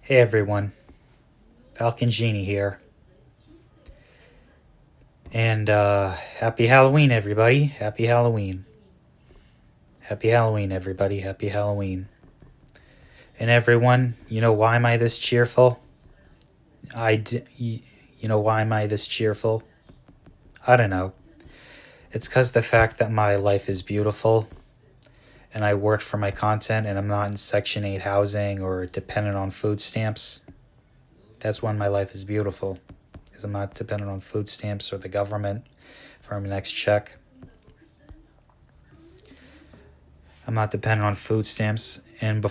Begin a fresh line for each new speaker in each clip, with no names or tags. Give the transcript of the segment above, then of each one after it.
Hey everyone, Falcon Genie here. And happy Halloween, everybody. Happy Halloween. Happy Halloween, everybody. Happy Halloween. And everyone, you know why am I this cheerful? You know why am I this cheerful? I don't know. It's because the fact that my life is beautiful and I work for my content and I'm not in Section 8 housing or dependent on food stamps. That's when my life is beautiful. Because I'm not dependent on food stamps or the government for my next check. I'm not dependent on food stamps and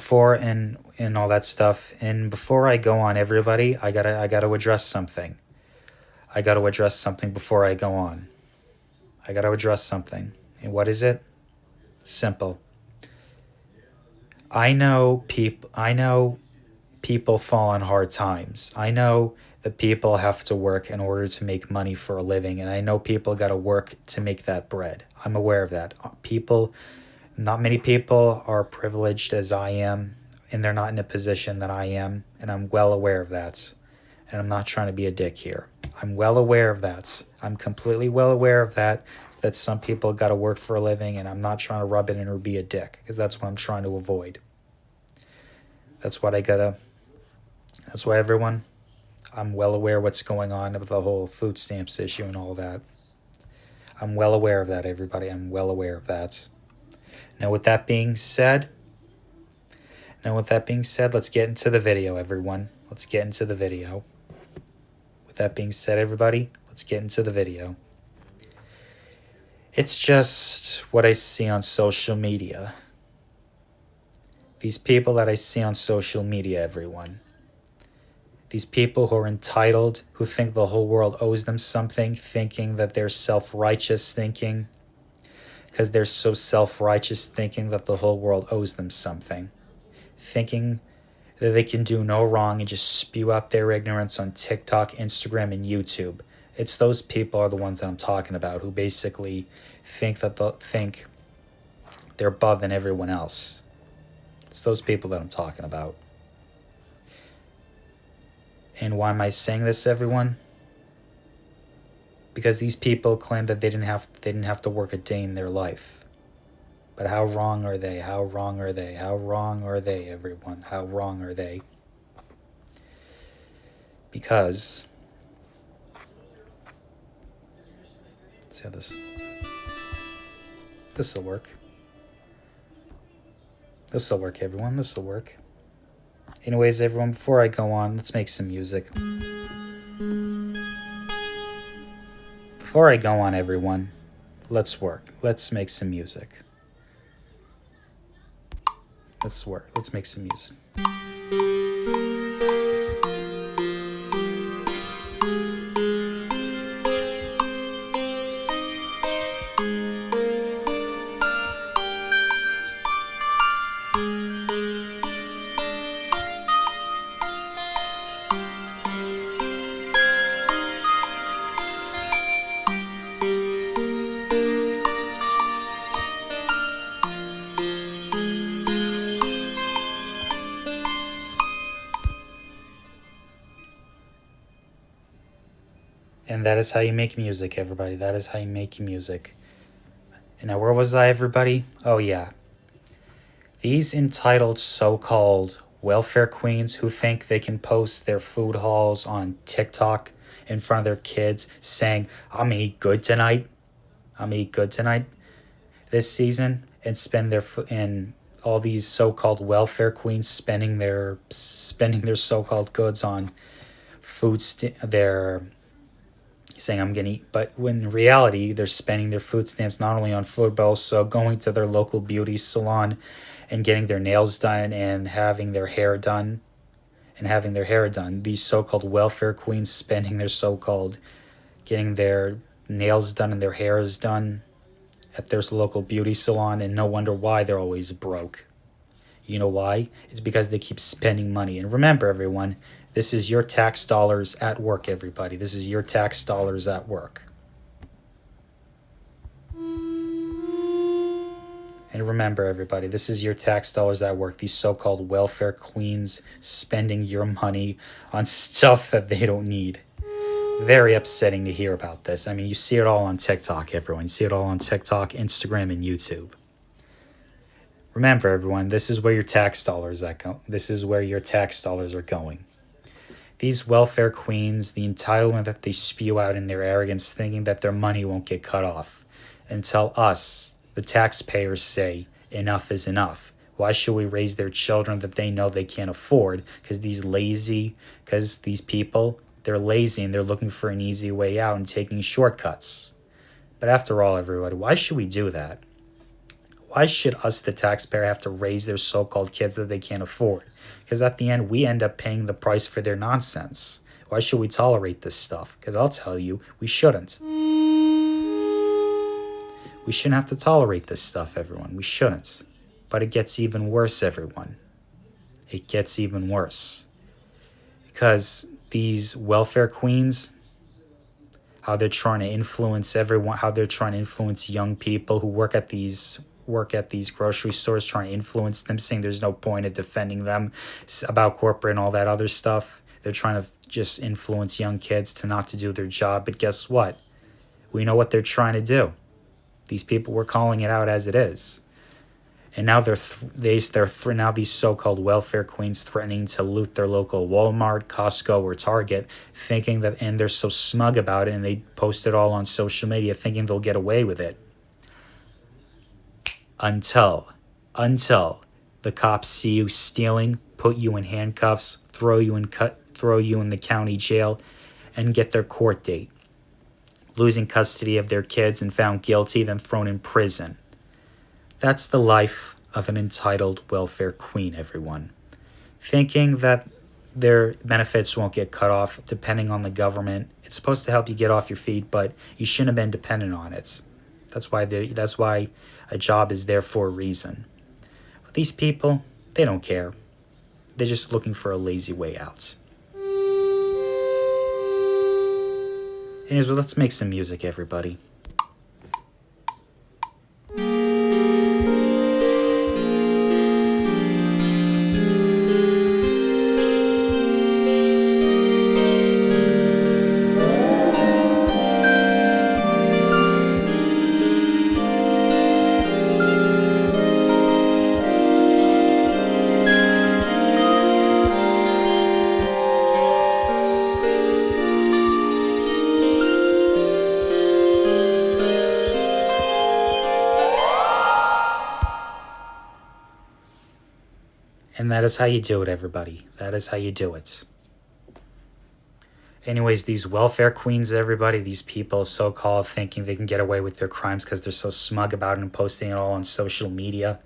all that stuff. And before I go on, everybody, I gotta address something. I gotta address something before I go on. I gotta address something. And what is it? Simple. I know people fall on hard times. I know that people have to work in order to make money for a living, and I know people gotta work to make that bread. I'm aware of that. Not many people are privileged as I am, and they're not in a position that I am, and I'm well aware of that. And I'm not trying to be a dick here. I'm well aware of that. I'm completely well aware of that, that some people got to work for a living, and I'm not trying to rub it in or be a dick, because that's what I'm trying to avoid. That's why everyone, I'm well aware what's going on with the whole food stamps issue and all that. I'm well aware of that, everybody. I'm well aware of that. Now, with that being said, let's get into the video, everyone. Let's get into the video. With that being said, everybody, let's get into the video. It's just what I see on social media. These people that I see on social media, everyone. These people who are entitled, who think the whole world owes them something, thinking that they're self-righteous, thinking because they're so self-righteous, thinking that the whole world owes them something, thinking that they can do no wrong and just spew out their ignorance on TikTok, Instagram, and YouTube. It's those people are the ones that I'm talking about, who basically think they're above than everyone else. It's those people that I'm talking about. And why am I saying this, everyone? Because these people claim that they didn't have to work a day in their life. But how wrong are they? How wrong are they? How wrong are they, everyone? How wrong are they? Because let's see how this'll work. This'll work, everyone. This'll work. Anyways, everyone, before I go on, let's make some music. Before I go on, everyone, let's work. Let's make some music. Let's work. Let's make some music. And that is how you make music, everybody. That is how you make music. And now, where was I, everybody? Oh, yeah. These entitled so-called welfare queens who think they can post their food hauls on TikTok in front of their kids saying, I'm gonna eat good tonight. I'm gonna eat good tonight this season, and spend and all these so-called welfare queens spending their so-called goods on their saying I'm gonna eat, but when in reality they're spending their food stamps not only on food but also going to their local beauty salon and getting their nails done and having their hair done. These so-called welfare queens spending their so-called getting their nails done and their hair is done at their local beauty salon, and no wonder why they're always broke. You know why? It's because they keep spending money. And remember, everyone, this is your tax dollars at work, everybody. This is your tax dollars at work. And remember, everybody, this is your tax dollars at work. These so-called welfare queens spending your money on stuff that they don't need. Very upsetting to hear about this. I mean, you see it all on TikTok, everyone. You see it all on TikTok, Instagram, and YouTube. Remember, everyone, this is where your tax dollars are going. This is where your tax dollars are going. These welfare queens, the entitlement that they spew out in their arrogance, thinking that their money won't get cut off, until us, the taxpayers, say enough is enough. Why should we raise their children that they know they can't afford? Because these people, they're lazy and they're looking for an easy way out and taking shortcuts. But after all, everybody, why should we do that? Why should us, the taxpayer, have to raise their so-called kids that they can't afford? Because at the end, we end up paying the price for their nonsense. Why should we tolerate this stuff? Because I'll tell you, we shouldn't. We shouldn't have to tolerate this stuff, everyone. We shouldn't. But it gets even worse, everyone. It gets even worse. Because these welfare queens, how they're trying to influence everyone, how they're trying to influence young people who work at these grocery stores, trying to influence them, saying there's no point in defending them about corporate and all that other stuff. They're trying to just influence young kids to not to do their job. But guess what? We know what they're trying to do. These people were calling it out as it is. And now now these so-called welfare queens threatening to loot their local Walmart, Costco, or Target, thinking that, and they're so smug about it, and they post it all on social media, thinking they'll get away with it. Until the cops see you stealing, put you in handcuffs, throw you in the county jail, and get their court date, losing custody of their kids and found guilty, then thrown in prison. That's the life of an entitled welfare queen, everyone. Thinking that their benefits won't get cut off depending on the government. It's supposed to help you get off your feet, but you shouldn't have been dependent on it. That's why a job is there for a reason. But these people, they don't care. They're just looking for a lazy way out. Anyways, well, let's make some music, everybody. And that is how you do it, everybody. That is how you do it. Anyways, these welfare queens, everybody, these people so-called thinking they can get away with their crimes because they're so smug about it and posting it all on social media.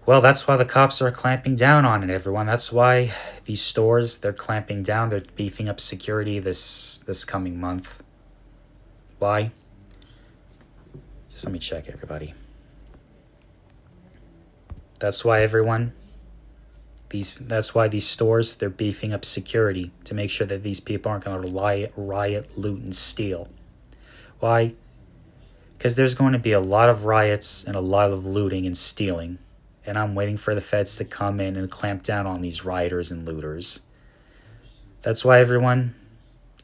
Well, that's why the cops are clamping down on it, everyone. That's why these stores, they're clamping down. They're beefing up security this coming month. Why? Just let me check, everybody. That's why, everyone, that's why these stores, they're beefing up security to make sure that these people aren't going to riot, loot, and steal. Why? Because there's going to be a lot of riots and a lot of looting and stealing. And I'm waiting for the feds to come in and clamp down on these rioters and looters. That's why, everyone,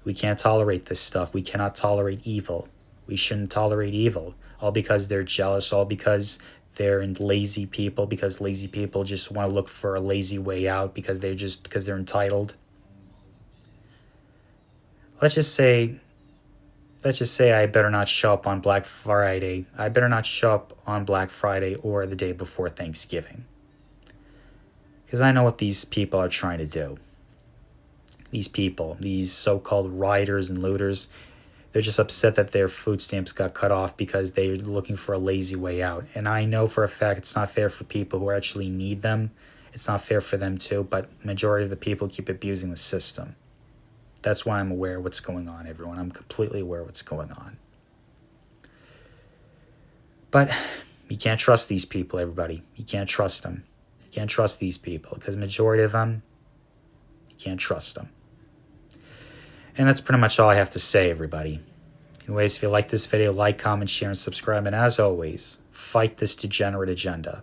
we can't tolerate this stuff. We cannot tolerate evil. We shouldn't tolerate evil. All because they're jealous, all because they're lazy people, because lazy people just want to look for a lazy way out because they're entitled. Let's just say I better not show up on Black Friday. I better not show up on Black Friday or the day before Thanksgiving. Because I know what these people are trying to do. These people, these so-called rioters and looters, they're just upset that their food stamps got cut off because they're looking for a lazy way out. And I know for a fact it's not fair for people who actually need them. It's not fair for them too, but majority of the people keep abusing the system. That's why I'm aware of what's going on, everyone. I'm completely aware of what's going on. But you can't trust these people, everybody. You can't trust them. You can't trust these people because majority of them, you can't trust them. And that's pretty much all I have to say, everybody. Anyways, if you like this video, like, comment, share, and subscribe. And as always, fight this degenerate agenda.